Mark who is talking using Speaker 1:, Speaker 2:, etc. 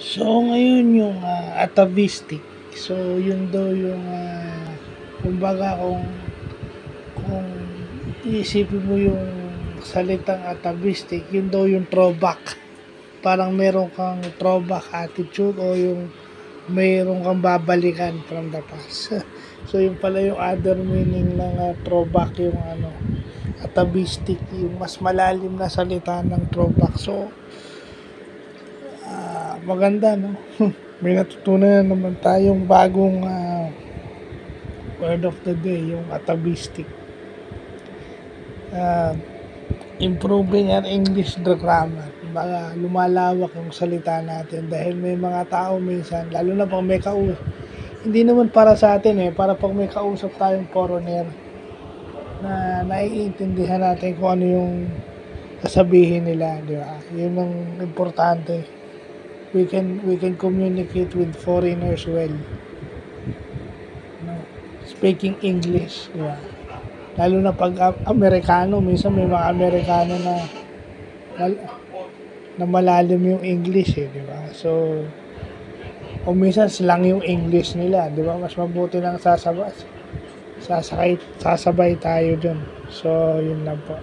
Speaker 1: So, ngayon yung atavistic. So, yun daw yung kumbaga kung iisipin mo yung salitang atavistic, yun daw yung throwback. Parang meron kang throwback attitude o yung meron kang babalikan from the past. So, yung pala yung other meaning ng throwback, yung atavistic, yung mas malalim na salita ng throwback. So, maganda, no? May natutunan na naman tayong bagong word of the day, yung atavistic. Improving our English grammar. Baga lumalawak yung salita natin dahil may mga tao minsan, lalo na pag may kausap, hindi naman para sa atin para pag may kausap tayong foreigner na naiintindihan natin kung ano yung sasabihin nila, di ba? Yun ang importante. We can communicate with foreigners well. No? Speaking English, di ba? Lalo na pag Amerikano, minsan may mga Amerikano na malalim yung English di ba? So, o minsan slang yung English nila, di ba? Mas mabuti lang sasabay tayo dun. So, yun lang po.